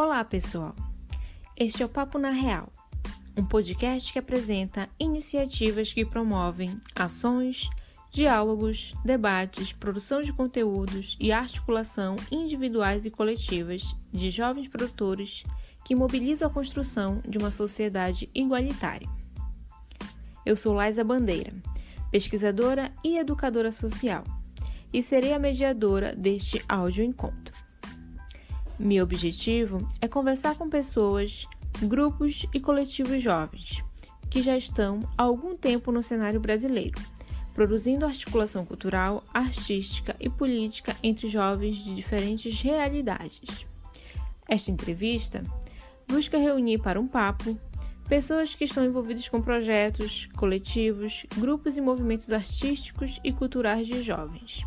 Olá, pessoal! Este é o Papo na Real, um podcast que apresenta iniciativas que promovem ações, diálogos, debates, produção de conteúdos e articulação individuais e coletivas de jovens produtores que mobilizam a construção de uma sociedade igualitária. Eu sou Laisa Bandeira, pesquisadora e educadora social, e serei a mediadora deste áudio-encontro. Meu objetivo é conversar com pessoas, grupos e coletivos jovens que já estão há algum tempo no cenário brasileiro, produzindo articulação cultural, artística e política entre jovens de diferentes realidades. Esta entrevista busca reunir para um papo pessoas que estão envolvidas com projetos, coletivos, grupos e movimentos artísticos e culturais de jovens.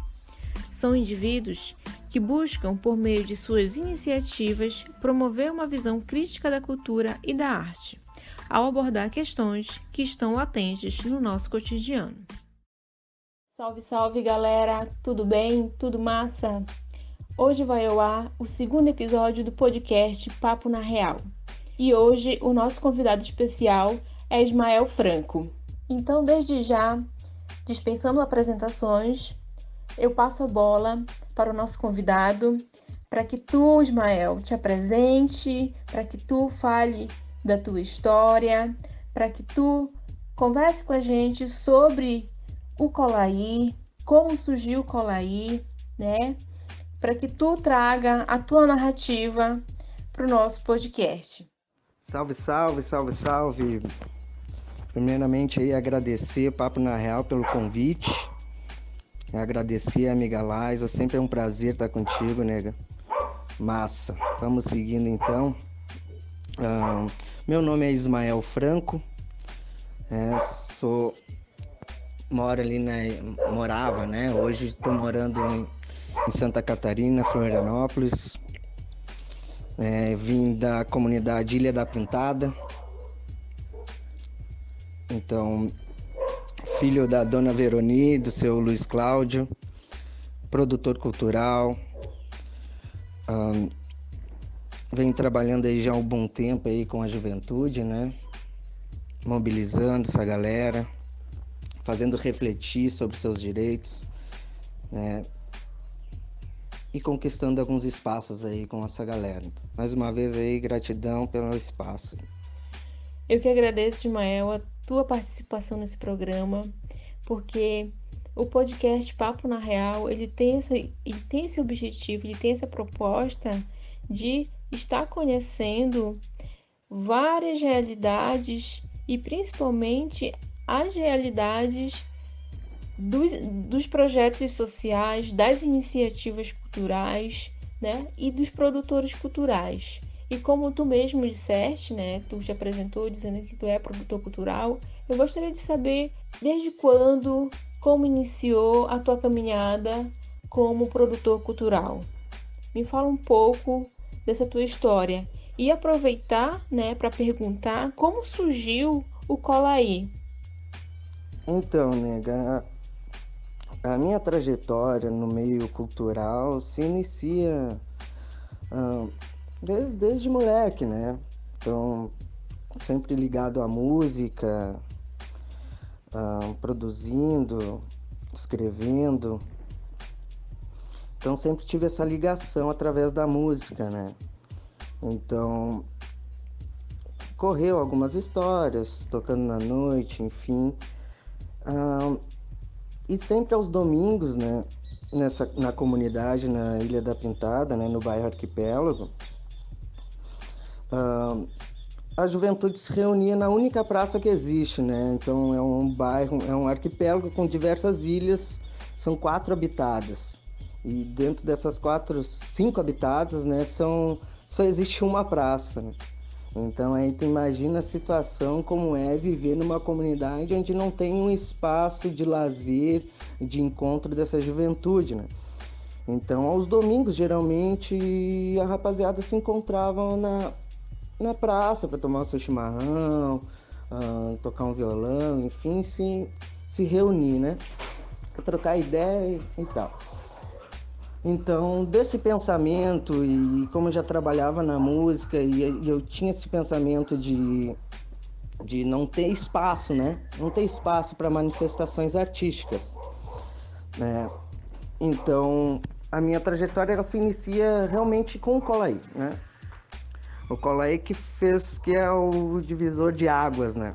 São indivíduos que buscam, por meio de suas iniciativas, promover uma visão crítica da cultura e da arte, ao abordar questões que estão latentes no nosso cotidiano. Salve, salve, galera! Tudo bem? Tudo massa? Hoje vai ao ar o segundo episódio do podcast Papo na Real. E hoje o nosso convidado especial é Ismael Franco. Então, desde já, dispensando apresentações, eu passo a bola para o nosso convidado, para que tu, Ismael, te apresente, para que tu fale da tua história, para que tu converse com a gente sobre o Colaí, como surgiu o Colaí, né? Para que tu traga a tua narrativa para o nosso podcast. Salve, salve, salve, salve. Primeiramente aí agradecer Papo na Real pelo convite. Agradecer a amiga Laisa, sempre é um prazer estar contigo, nega. Massa. Vamos seguindo então. Meu nome é Ismael Franco. Morava, né? Hoje estou morando em Santa Catarina, Florianópolis. Vim da comunidade Ilha da Pintada. Então, filho da dona Veroni, do seu Luiz Cláudio, produtor cultural. Venho trabalhando aí já há um bom tempo aí com a juventude, né? Mobilizando essa galera, fazendo refletir sobre seus direitos, né? E conquistando alguns espaços aí com essa galera. Mais uma vez aí, gratidão pelo espaço. Eu que agradeço, Ismael, a tua participação nesse programa, porque o podcast Papo na Real, ele tem esse objetivo, ele tem essa proposta de estar conhecendo várias realidades e principalmente as realidades dos projetos sociais, das iniciativas culturais, né, e dos produtores culturais. E como tu mesmo disseste, né, tu te apresentou dizendo que tu é produtor cultural, eu gostaria de saber desde quando, como iniciou a tua caminhada como produtor cultural. Me fala um pouco dessa tua história e aproveitar, né, para perguntar como surgiu o Colaí. Então, nega, a minha trajetória no meio cultural se inicia desde moleque, né? Então, sempre ligado à música, produzindo, escrevendo. Então, sempre tive essa ligação através da música, né? Então, correu algumas histórias, tocando na noite, enfim. E sempre aos domingos, né, na comunidade, na Ilha da Pintada, né, no bairro Arquipélago, a juventude se reunia na única praça que existe, né? Então é um bairro, é um arquipélago com diversas ilhas, são 4 habitadas. E dentro dessas 5 habitadas, né, só existe uma praça, né? Então aí tu imagina a situação como é viver numa comunidade onde não tem um espaço de lazer, de encontro dessa juventude, né? Então aos domingos geralmente a rapaziada se encontrava na praça para tomar o seu chimarrão, tocar um violão, enfim, se reunir, né? Pra trocar ideia e tal. Então, desse pensamento, e como eu já trabalhava na música, e eu tinha esse pensamento de não ter espaço, né? Não ter espaço para manifestações artísticas, né? Então, a minha trajetória ela se inicia realmente com o Colaí, né? O Colaí que é o divisor de águas, né?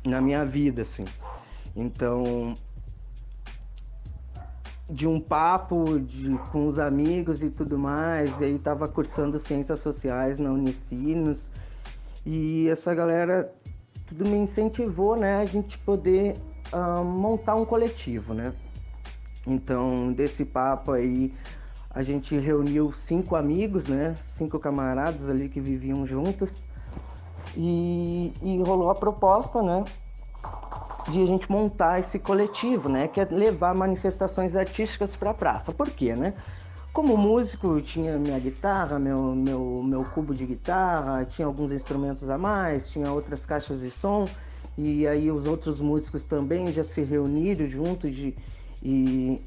Na minha vida, assim. Então, de um papo com os amigos e tudo mais, e aí tava cursando Ciências Sociais na Unicinos, e essa galera tudo me incentivou, né, a gente poder montar um coletivo, né? Então, desse papo aí, a gente reuniu 5 amigos, né, 5 camaradas ali que viviam juntos, e rolou a proposta, né, de a gente montar esse coletivo, né, que é levar manifestações artísticas para a praça. Por quê, né? Como músico, eu tinha minha guitarra, meu cubo de guitarra, tinha alguns instrumentos a mais, tinha outras caixas de som, e aí os outros músicos também já se reuniram juntos e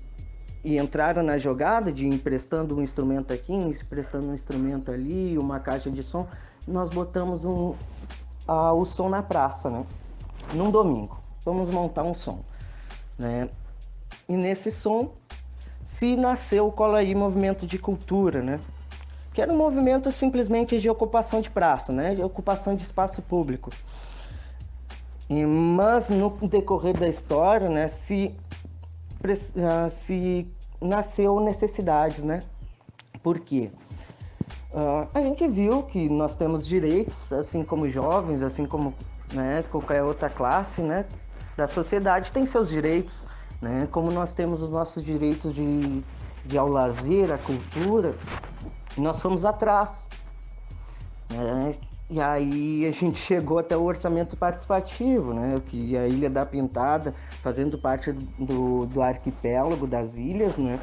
entraram na jogada de emprestando um instrumento aqui, emprestando um instrumento ali, uma caixa de som. Nós botamos o som na praça, né? Num domingo. Vamos montar um som, né? E nesse som se nasceu o Colaí Movimento de Cultura, né? Que era um movimento simplesmente de ocupação de praça, né? De ocupação de espaço público. Mas no decorrer da história, né, se nasceu necessidades, né? Por quê? A gente viu que nós temos direitos, assim como jovens, assim como, né, qualquer outra classe, né, da sociedade tem seus direitos, né? Como nós temos os nossos direitos ao lazer, à cultura, nós fomos atrás, né? E aí a gente chegou até o orçamento participativo, né? Que a Ilha da Pintada, fazendo parte do arquipélago das ilhas, né?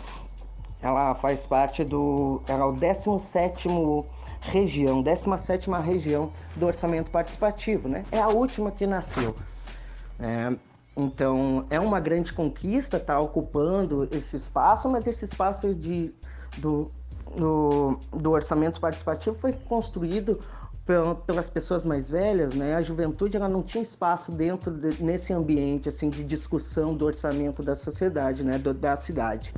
Ela faz parte ela é o 17ª região do orçamento participativo, né? É a última que nasceu. Então, é uma grande conquista estar ocupando esse espaço, mas esse espaço do orçamento participativo foi construído pelas pessoas mais velhas, né? A juventude ela não tinha espaço nesse ambiente assim, de discussão do orçamento da sociedade, né? Da cidade.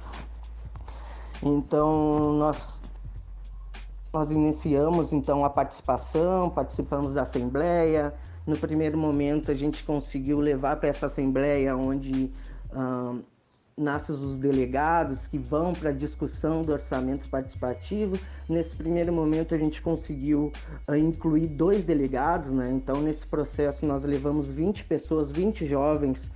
Então, nós iniciamos então a participação, participamos da Assembleia. No primeiro momento a gente conseguiu levar para essa Assembleia onde nascem os delegados que vão para a discussão do orçamento participativo. Nesse primeiro momento a gente conseguiu incluir 2 delegados, né? Então nesse processo nós levamos 20 pessoas, 20 jovens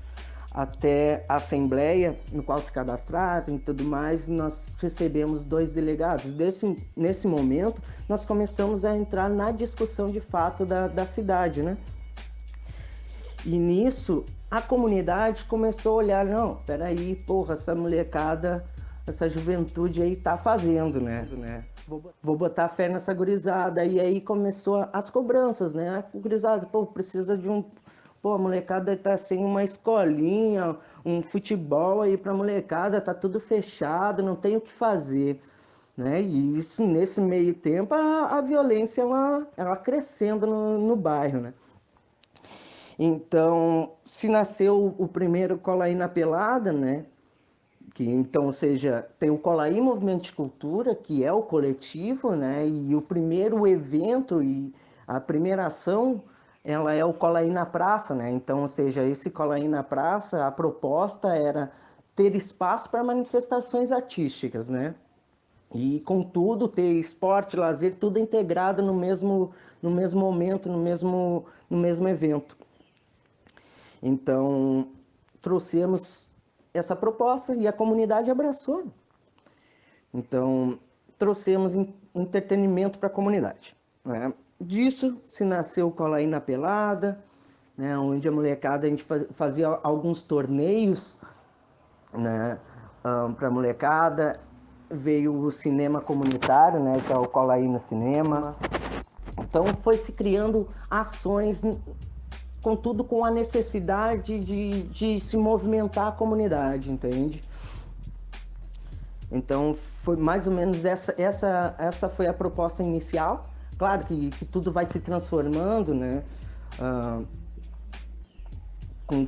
até a Assembleia, no qual se cadastraram e tudo mais, e nós recebemos 2 delegados. Nesse momento, nós começamos a entrar na discussão de fato da cidade, né? E nisso, a comunidade começou a olhar, não, peraí, porra, essa molecada, essa juventude aí tá fazendo, né? Vou botar fé nessa gurizada. E aí começou as cobranças, né? A gurizada, pô, precisa de um... Pô, a molecada tá sem uma escolinha, um futebol aí pra molecada, tá tudo fechado, não tem o que fazer, né? E isso, nesse meio tempo, a violência, ela crescendo no bairro, né? Então, se nasceu o primeiro Colaí na Pelada, né? Que, então, ou seja, tem o Colaí Movimento de Cultura, que é o coletivo, né? E o primeiro evento e a primeira ação, ela é o Colaí na Praça, né? Então, ou seja, esse Colaí na Praça, a proposta era ter espaço para manifestações artísticas, né? E, contudo, ter esporte, lazer, tudo integrado no mesmo momento, no mesmo evento. Então, trouxemos essa proposta e a comunidade abraçou. Então, trouxemos entretenimento para a comunidade, né? Disso se nasceu o Colaí na Pelada, né? Onde a molecada, a gente fazia alguns torneios, né? Para a molecada. Veio o cinema comunitário, né? Que é o Colaí no Cinema. Então, foi se criando ações, contudo com a necessidade de se movimentar a comunidade, entende? Então foi mais ou menos essa foi a proposta inicial. Claro que tudo vai se transformando, né?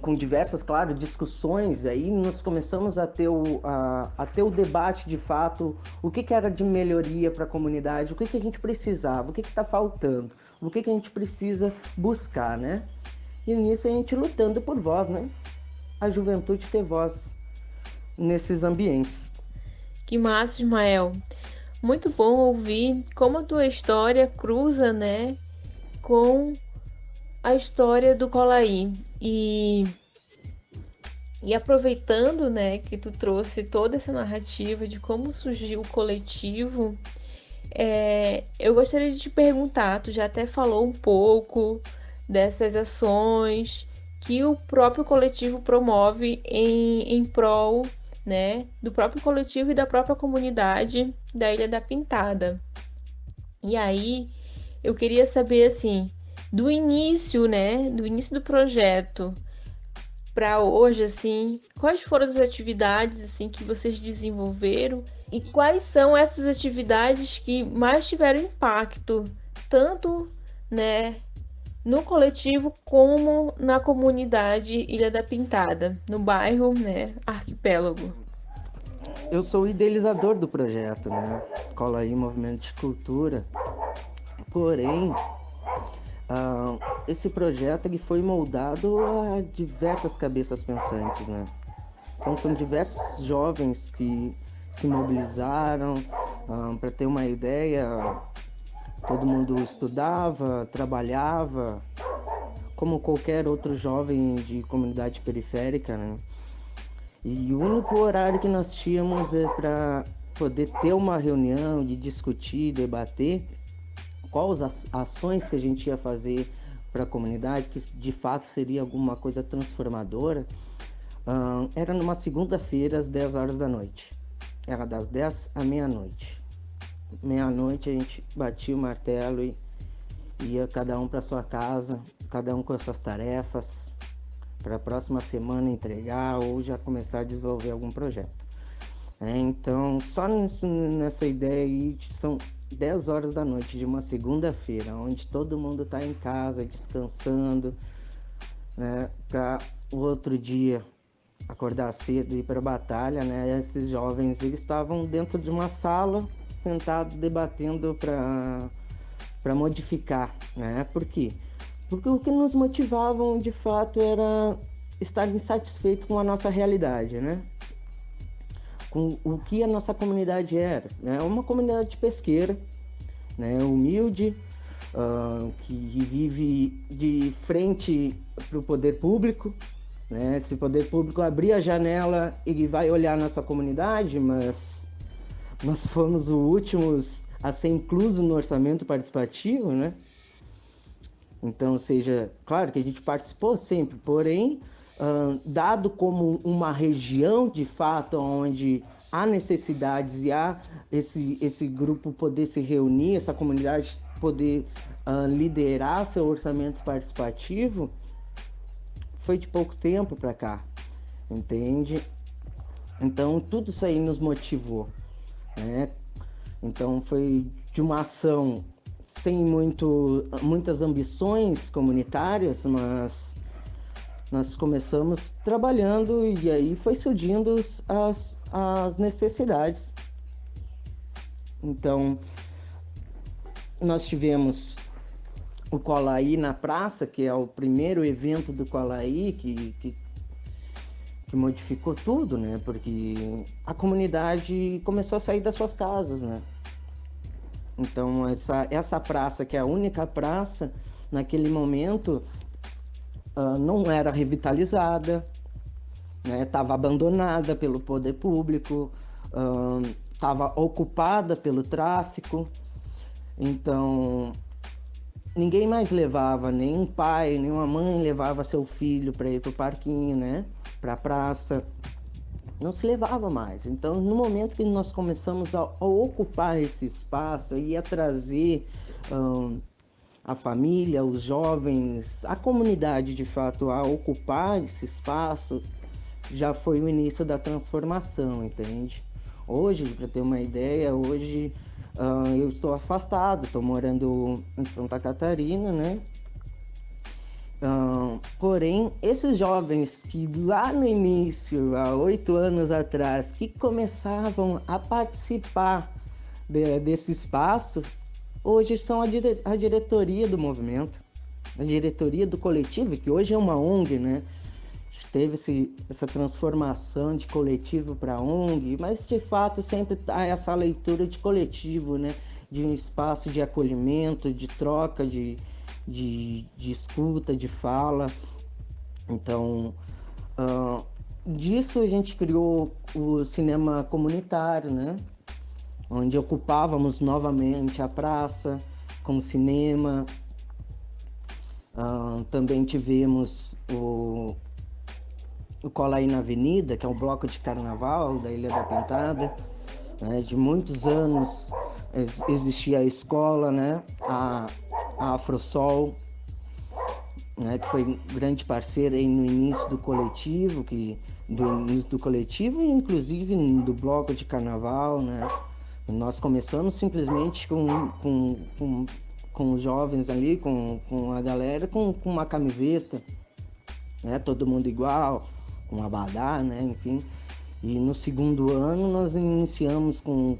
Com diversas, claro, discussões, aí nós começamos a ter o debate de fato, o que era de melhoria para a comunidade, o que a gente precisava, o que está faltando, o que a gente precisa buscar, né? E nisso a gente lutando por voz, né? A juventude ter voz nesses ambientes. Que massa, Ismael. Muito bom ouvir como a tua história cruza, né, com a história do Colaí. E aproveitando, né, que tu trouxe toda essa narrativa de como surgiu o coletivo, eu gostaria de te perguntar, tu já até falou um pouco dessas ações que o próprio coletivo promove em prol, né, do próprio coletivo e da própria comunidade da Ilha da Pintada. E aí, eu queria saber, assim, do início, né, do início do projeto para hoje, assim, quais foram as atividades, assim, que vocês desenvolveram e quais são essas atividades que mais tiveram impacto, tanto, né, no coletivo como na comunidade Ilha da Pintada, no bairro, né, Arquipélago. Eu sou o idealizador do projeto, né? Colaí Movimento de Cultura. Porém, esse projeto ele foi moldado a diversas cabeças pensantes, né? Então são diversos jovens que se mobilizaram. Para ter uma ideia, todo mundo estudava, trabalhava, como qualquer outro jovem de comunidade periférica, né? E o único horário que nós tínhamos é para poder ter uma reunião, de discutir, debater quais as ações que a gente ia fazer para a comunidade, que de fato seria alguma coisa transformadora. Era numa segunda-feira, às 10 horas da noite. Era das 10 à meia-noite. Meia-noite a gente batia o martelo e ia cada um para sua casa, cada um com as suas tarefas, para a próxima semana entregar ou já começar a desenvolver algum projeto. Então, só nessa ideia aí, são 10 horas da noite de uma segunda-feira, onde todo mundo está em casa, descansando, né, para o outro dia acordar cedo e ir para a batalha, né? Esses jovens, eles estavam dentro de uma sala, sentados, debatendo para modificar, né? Por quê? Porque o que nos motivavam, de fato, era estar insatisfeito com a nossa realidade, né? Com o que a nossa comunidade era, né? Uma comunidade pesqueira, né? Humilde, que vive de frente para o poder público, né? Se o poder público abrir a janela, ele vai olhar nossa comunidade, mas nós fomos os últimos a ser incluso no orçamento participativo, né? Então, ou seja, claro que a gente participou sempre, porém, dado como uma região de fato onde há necessidades e há esse grupo poder se reunir, essa comunidade poder liderar seu orçamento participativo, foi de pouco tempo para cá, entende? Então, tudo isso aí nos motivou, né? Então, foi de uma ação sem muitas ambições comunitárias, mas nós começamos trabalhando e aí foi surgindo as necessidades. Então, nós tivemos o Colaí na praça, que é o primeiro evento do Colaí que modificou tudo, né? Porque a comunidade começou a sair das suas casas, né? Então, essa praça, que é a única praça, naquele momento, não era revitalizada, né? Estava abandonada pelo poder público, estava ocupada pelo tráfico. Então, ninguém mais levava, nem um pai, nem uma mãe levava seu filho para ir para o parquinho, né? Para a praça. Não se levava mais. Então, no momento que nós começamos a ocupar esse espaço e a trazer a família, os jovens, a comunidade de fato a ocupar esse espaço, já foi o início da transformação, entende? Hoje, para ter uma ideia, eu estou afastado, estou morando em Santa Catarina, né? Porém, esses jovens que lá no início, há 8 anos atrás, que começavam a participar desse espaço, hoje são a diretoria do movimento, a diretoria do coletivo, que hoje é uma ONG, né? Teve essa transformação de coletivo para ONG, mas de fato sempre há essa leitura de coletivo, né? De um espaço de acolhimento, de troca, de escuta, de fala. Então, disso a gente criou o cinema comunitário, né? Onde ocupávamos novamente a praça com cinema. Também tivemos o Cola Aí na Avenida, que é um bloco de carnaval da Ilha da Pintada, né? De muitos anos existia a escola, né? A Afrosol, né? Que foi grande parceira aí no início do coletivo, e inclusive do bloco de carnaval, né? Nós começamos simplesmente com os jovens ali, com a galera, com uma camiseta, né? Todo mundo igual, com abadá, né? Enfim. E no segundo ano nós iniciamos com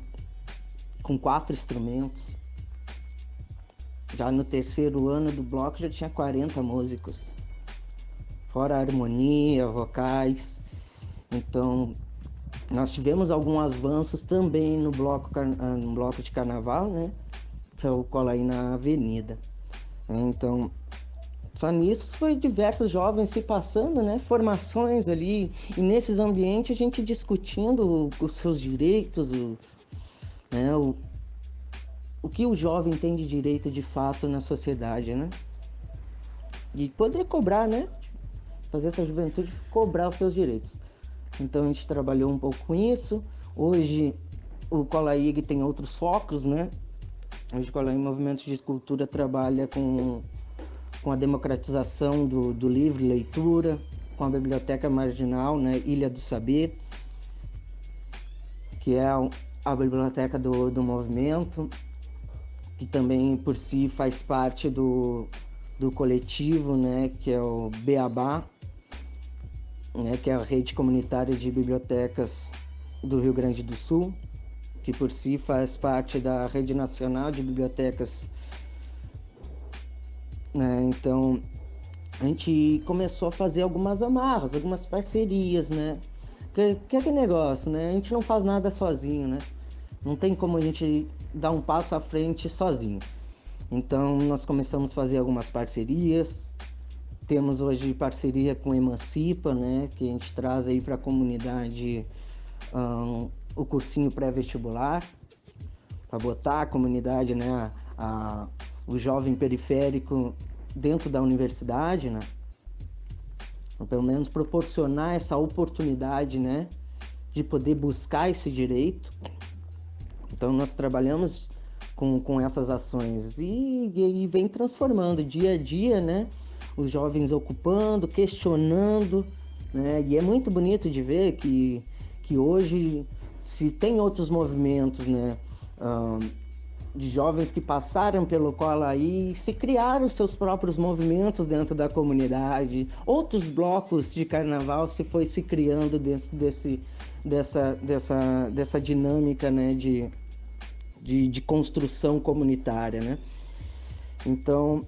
4 instrumentos. Já no terceiro ano do bloco já tinha 40 músicos. Fora a harmonia, vocais. Então, nós tivemos alguns avanços também no bloco de carnaval, né? Que é o Cola Aí na Avenida. Então, só nisso foi diversos jovens se passando, né? Formações ali. E nesses ambientes a gente discutindo os seus direitos, né? O que o jovem tem de direito de fato na sociedade, né? E poder cobrar, né? Fazer essa juventude cobrar os seus direitos. Então a gente trabalhou um pouco com isso. Hoje o Cola Aí tem outros focos, né? Hoje o Cola Aí Movimento de Cultura trabalha com a democratização do livro e leitura, com a Biblioteca Marginal, né? Ilha do Saber, que é a biblioteca do movimento, que também por si faz parte do coletivo, né? Que é o Beabá, né? Que é a rede comunitária de bibliotecas do Rio Grande do Sul, que por si faz parte da Rede Nacional de Bibliotecas, né? Então a gente começou a fazer algumas amarras, algumas parcerias, né? Que é aquele negócio, né? A gente não faz nada sozinho, né? Não tem como a gente dar um passo à frente sozinho. Então nós começamos a fazer algumas parcerias. Temos hoje parceria com Emancipa, né? Que a gente traz aí para a comunidade o cursinho pré-vestibular, para botar a comunidade, né? O jovem periférico dentro da universidade, né? Ou pelo menos proporcionar essa oportunidade, né? De poder buscar esse direito. Então nós trabalhamos com essas ações e vem transformando dia a dia, né? Os jovens ocupando, questionando, né? E é muito bonito de ver que hoje, se tem outros movimentos, né? De jovens que passaram pelo Cola Aí, se criaram seus próprios movimentos dentro da comunidade, outros blocos de carnaval se criando dentro dessa dinâmica, né? De construção comunitária, né? Então,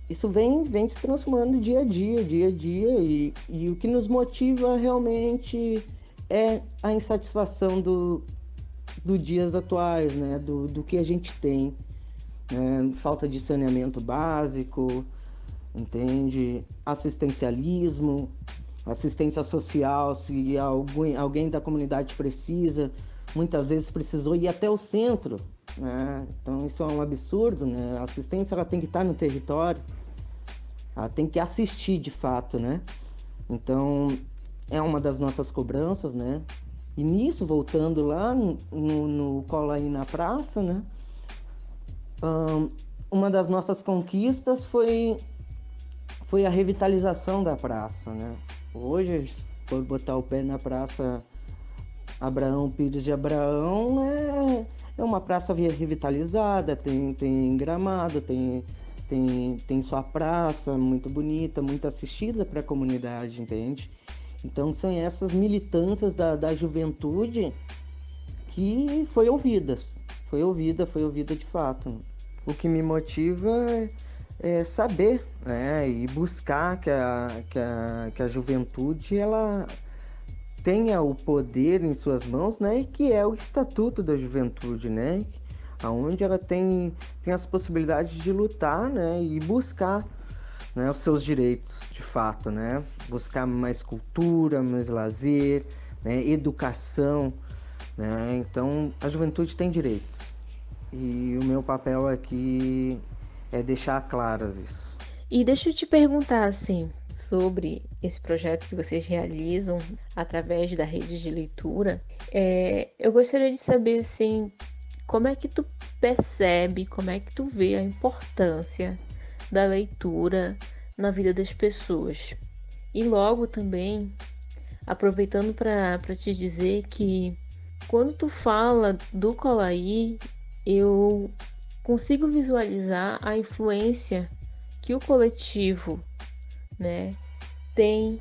isso vem se transformando dia a dia, e o que nos motiva realmente é a insatisfação dos dias atuais, né? Do que a gente tem, né? Falta de saneamento básico, entende? Assistencialismo, assistência social, se alguém da comunidade precisa, muitas vezes precisou ir até o centro, né? Então isso é um absurdo, né? A assistência ela tem que estar no território, ela tem que assistir de fato, né? Então é uma das nossas cobranças, né? E nisso, voltando lá no Cola Aí na Praça, né? Uma das nossas conquistas foi a revitalização da praça, né? Hoje, por botar o pé na praça, Abraão Pires de Abraão é uma praça revitalizada, tem gramado, tem sua praça muito bonita, muito assistida para a comunidade, entende? Então são essas militâncias da juventude que foi ouvida de fato. O que me motiva é saber, né, e buscar que a juventude ela tenha o poder em suas mãos, né, e que é o Estatuto da Juventude, né, onde ela tem as possibilidades de lutar, né, e buscar, né, os seus direitos de fato, né, buscar mais cultura, mais lazer, né, educação, né, então a juventude tem direitos e o meu papel aqui é deixar claras isso. E deixa eu te perguntar, assim, sobre esse projeto que vocês realizam através da rede de leitura. Eu gostaria de saber, assim, como é que tu percebe, como é que tu vê a importância da leitura na vida das pessoas. E logo também, aproveitando para te dizer que quando tu fala do Colaí, eu consigo visualizar a influência que o coletivo, né, tem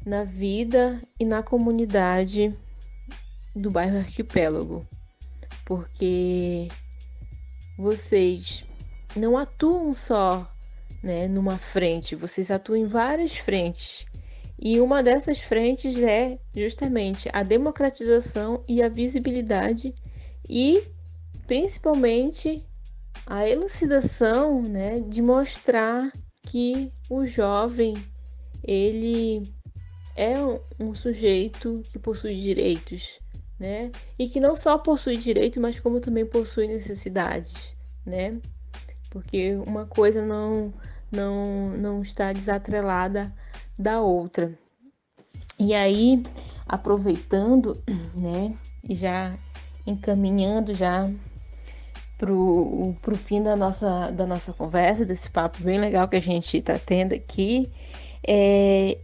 na vida e na comunidade do bairro Arquipélago, porque vocês não atuam só, né, numa frente, vocês atuam em várias frentes. E uma dessas frentes é justamente a democratização e a visibilidade e principalmente a elucidação, né, de mostrar que o jovem ele é um sujeito que possui direitos, né, e que não só possui direito, mas como também possui necessidades, né, porque uma coisa não está desatrelada da outra. E aí, aproveitando, né, e já encaminhando já pro fim da nossa conversa, desse papo bem legal que a gente está tendo aqui,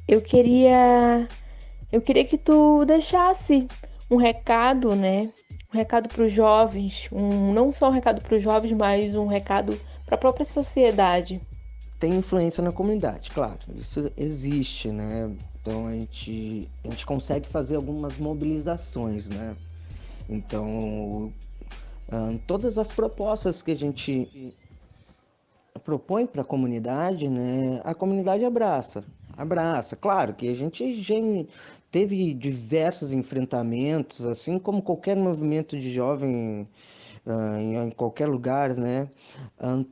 eu queria que tu deixasse um recado, né? Um recado para os jovens, não só um recado para os jovens, mas um recado para a própria sociedade. Tem influência na comunidade, claro, isso existe, né? Então a gente consegue fazer algumas mobilizações, né? Então todas as propostas que a gente propõe para a comunidade, né? A comunidade abraça. Claro que a gente já teve diversos enfrentamentos, assim como qualquer movimento de jovem em qualquer lugar, né?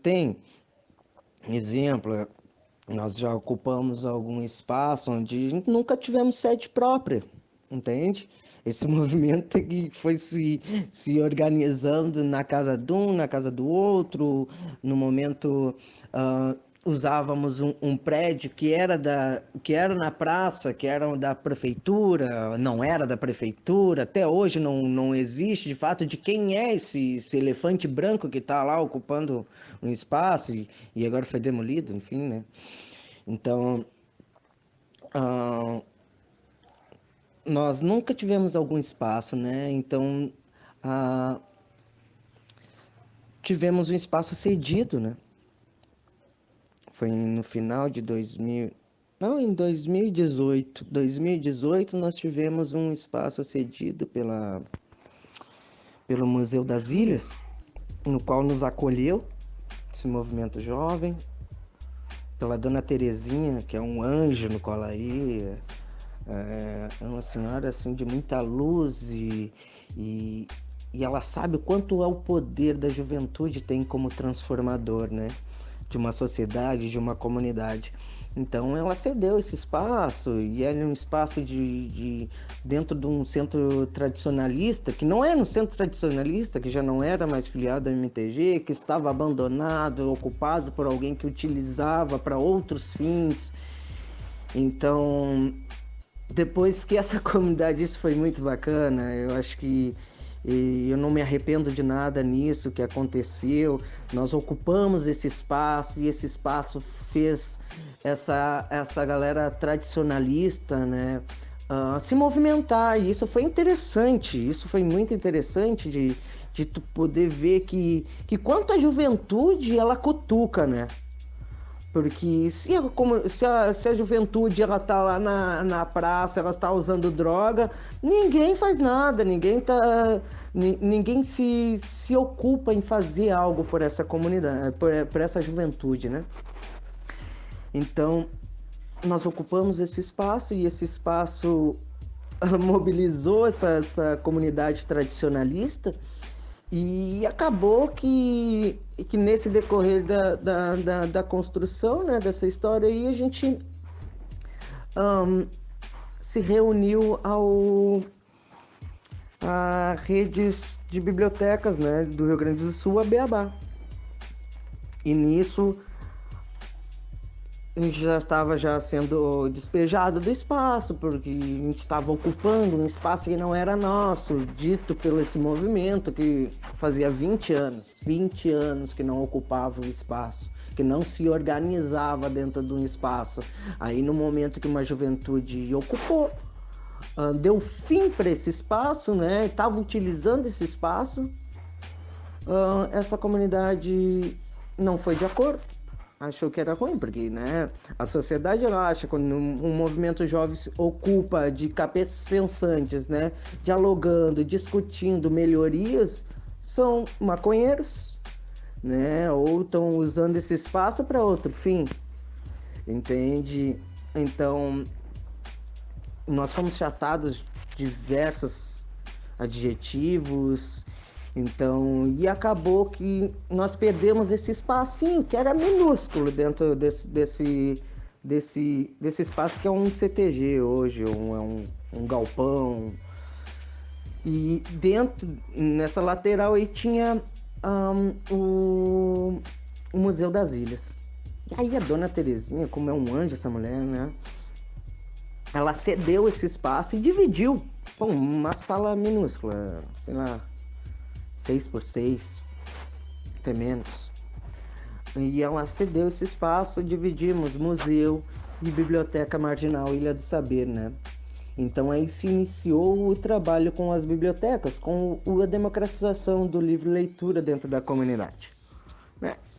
Tem exemplo, nós já ocupamos algum espaço onde nunca tivemos sede própria, entende? Esse movimento que foi se organizando na casa de um, na casa do outro. No momento, usávamos um prédio que era na praça, que era da prefeitura, não era da prefeitura. Até hoje não existe, de fato, de quem é esse elefante branco que está lá ocupando um espaço e agora foi demolido, enfim, né? Então, nós nunca tivemos algum espaço, né? Então, tivemos um espaço cedido, né? Foi no final de 2000... Não, em 2018. 2018 nós tivemos um espaço cedido pelo Museu das Ilhas, no qual nos acolheu esse movimento jovem, pela Dona Terezinha, que é um anjo no Colaí. É uma senhora assim de muita luz e ela sabe o quanto é o poder da juventude tem como transformador, né, de uma sociedade, de uma comunidade. Então ela cedeu esse espaço e é um espaço dentro de um centro tradicionalista, que não era um centro tradicionalista, que já não era mais filiado ao MTG, que estava abandonado, ocupado por alguém que utilizava para outros fins. Então, depois que essa comunidade, isso foi muito bacana, eu acho que eu não me arrependo de nada nisso que aconteceu. Nós ocupamos esse espaço e esse espaço fez essa galera tradicionalista, né, se movimentar. E isso foi interessante, isso foi muito interessante de tu poder ver que quanto a juventude ela cutuca, né? Porque se a juventude ela tá lá na praça, ela está usando droga, ninguém faz nada, ninguém se ocupa em fazer algo por essa comunidade, por essa juventude, né? Então, nós ocupamos esse espaço e esse espaço mobilizou essa comunidade tradicionalista e acabou que nesse decorrer da construção, né, dessa história aí, a gente se reuniu a redes de bibliotecas, né, do Rio Grande do Sul, a Beabá. E nisso a gente já estava sendo despejado do espaço, porque a gente estava ocupando um espaço que não era nosso, dito pelo esse movimento que fazia 20 anos que não ocupava o espaço, que não se organizava dentro de um espaço. Aí no momento que uma juventude ocupou, deu fim para esse espaço, né? Estava utilizando esse espaço, essa comunidade não foi de acordo. Achou que era ruim, porque, né, a sociedade ela acha que quando um movimento jovem ocupa de cabeças pensantes, né, dialogando, discutindo melhorias, são maconheiros, né, ou estão usando esse espaço para outro fim, entende? Então, nós fomos tratados de diversos adjetivos. Então, e acabou que nós perdemos esse espacinho que era minúsculo dentro desse espaço que é um CTG hoje, um galpão. E dentro, nessa lateral aí tinha o Museu das Ilhas. E aí a dona Terezinha, como é um anjo essa mulher, né? Ela cedeu esse espaço e dividiu. Bom, uma sala minúscula, sei lá, 6x6, até menos. E ela cedeu esse espaço, dividimos museu e biblioteca marginal Ilha do Saber, né? Então aí se iniciou o trabalho com as bibliotecas, com a democratização do livro leitura dentro da comunidade.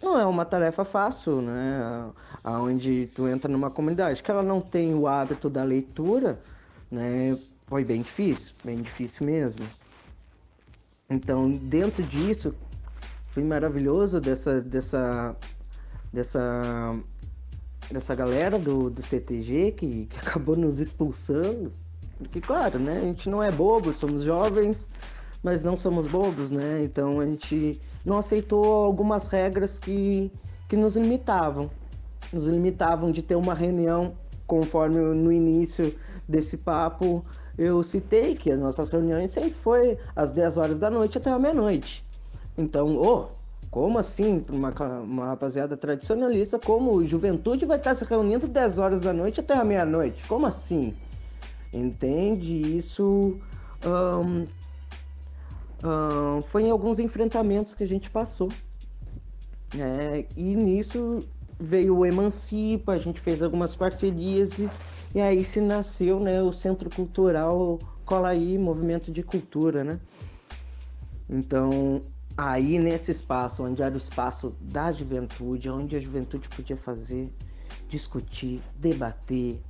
Não é uma tarefa fácil, né? Onde tu entra numa comunidade que ela não tem o hábito da leitura, né? Foi bem difícil mesmo. Então, dentro disso, foi maravilhoso dessa galera do CTG que acabou nos expulsando. Porque, claro, né, a gente não é bobo, somos jovens, mas não somos bobos, né? Então, a gente não aceitou algumas regras que nos limitavam. Nos limitavam de ter uma reunião, conforme no início desse papo eu citei, que as nossas reuniões sempre foi às 10 horas da noite até a meia-noite. Então, como assim, uma rapaziada tradicionalista, como juventude vai estar se reunindo 10 horas da noite até a meia-noite? Como assim? Entende? Isso foi em alguns enfrentamentos que a gente passou. E nisso veio o Emancipa, a gente fez algumas parcerias e aí se nasceu, né, o Centro Cultural Colaí, Movimento de Cultura, né? Então, aí nesse espaço, onde era o espaço da juventude, onde a juventude podia discutir, debater,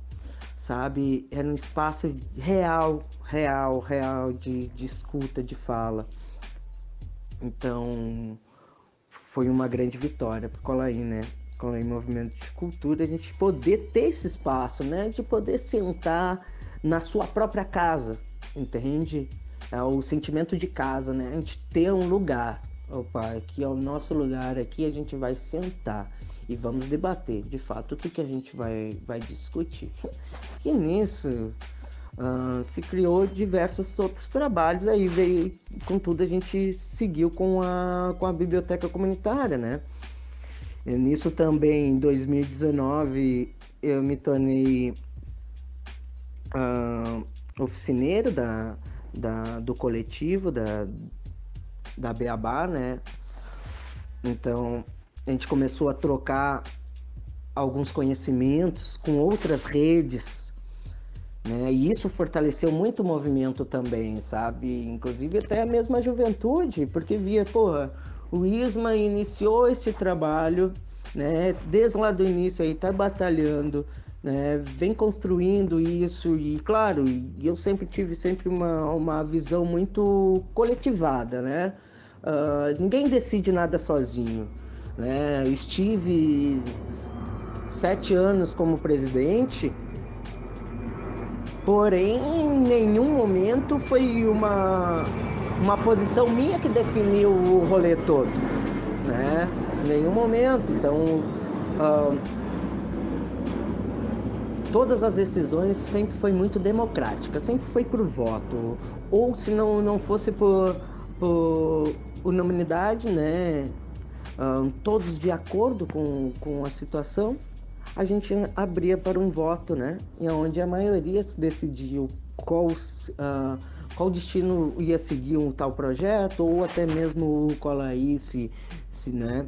sabe? Era um espaço real de escuta, de fala. Então, foi uma grande vitória para o Colaí, né? Colaí Movimento de Cultura, a gente poder ter esse espaço, né? De poder sentar na sua própria casa, entende? É o sentimento de casa, né? A gente ter um lugar. Opa, aqui é o nosso lugar, aqui a gente vai sentar e vamos debater, de fato, o que a gente vai discutir. E nisso se criou diversos outros trabalhos, aí veio, contudo, a gente seguiu com a biblioteca comunitária, né? E nisso também, em 2019, eu me tornei oficineiro do coletivo da Beabá, né? Então, a gente começou a trocar alguns conhecimentos com outras redes, né? E isso fortaleceu muito o movimento também, sabe? Inclusive até a mesma juventude, porque via, porra, o ISMA iniciou esse trabalho, né? Desde lá do início aí tá batalhando, né? Vem construindo isso e, claro, eu sempre tive uma visão muito coletivada, né? Ninguém decide nada sozinho, né? Estive 7 anos como presidente. Porém, em nenhum momento foi uma posição minha que definiu o rolê todo, né? Em nenhum momento. Então, todas as decisões sempre foi muito democrática, sempre foi por voto. Ou se não fosse por unanimidade, né? Todos de acordo com a situação, a gente abria para um voto, né? E onde a maioria decidiu qual destino ia seguir um tal projeto, ou até mesmo qual aí, né?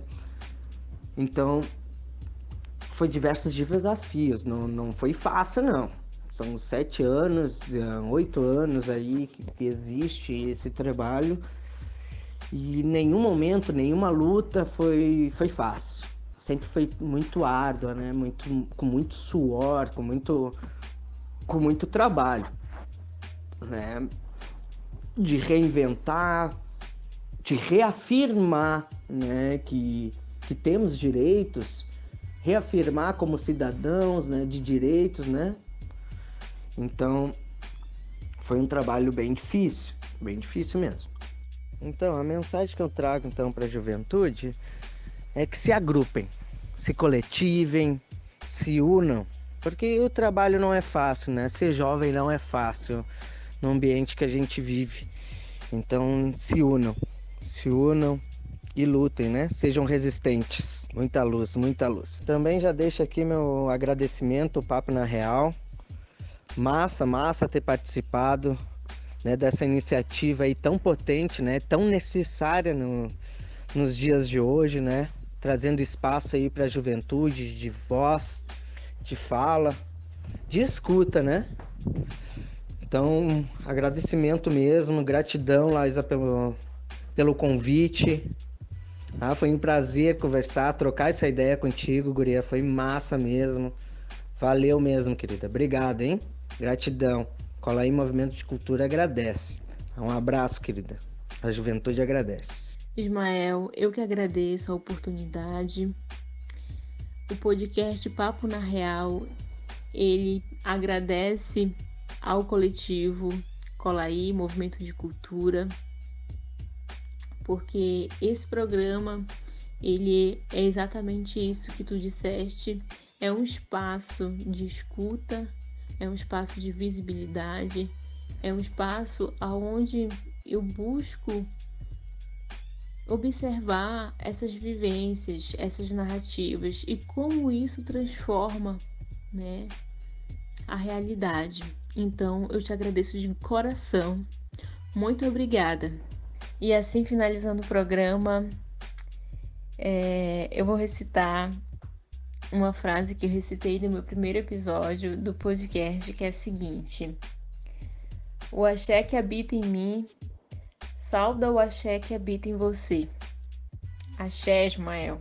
Então, foi diversos desafios, não foi fácil, não. São 7 anos, 8 anos aí que existe esse trabalho, e em nenhum momento, nenhuma luta foi fácil. Sempre foi muito árdua, né? Com muito suor, com muito trabalho, né? De reinventar, de reafirmar, né? Que temos direitos, reafirmar como cidadãos, né? De direitos, né? Então, foi um trabalho bem difícil mesmo. Então, a mensagem que eu trago então para a juventude é que se agrupem, se coletivem, se unam, porque o trabalho não é fácil, né? Ser jovem não é fácil no ambiente que a gente vive. Então se unam e lutem, né? Sejam resistentes. Muita luz, muita luz. Também já deixo aqui meu agradecimento, o Papo na Real. Massa ter participado, né, dessa iniciativa aí tão potente, né? Tão necessária nos dias de hoje, né? Trazendo espaço aí para a juventude, de voz, de fala, de escuta, né? Então, agradecimento mesmo, gratidão, Laísa, pelo convite. Foi um prazer conversar, trocar essa ideia contigo, guria, foi massa mesmo. Valeu mesmo, querida. Obrigado, hein? Gratidão. Cola aí, Movimento de Cultura agradece. Um abraço, querida. A juventude agradece. Ismael, eu que agradeço a oportunidade. O podcast Papo na Real, ele agradece ao coletivo Colaí, Movimento de Cultura, porque esse programa, ele é exatamente isso que tu disseste, é um espaço de escuta, é um espaço de visibilidade, é um espaço onde eu busco observar essas vivências, essas narrativas e como isso transforma, né, a realidade. Então, eu te agradeço de coração. Muito obrigada. E assim, finalizando o programa, eu vou recitar uma frase que eu recitei no meu primeiro episódio do podcast, que é a seguinte: o axé que habita em mim sauda o axé que habita em você. Axé, Ismael.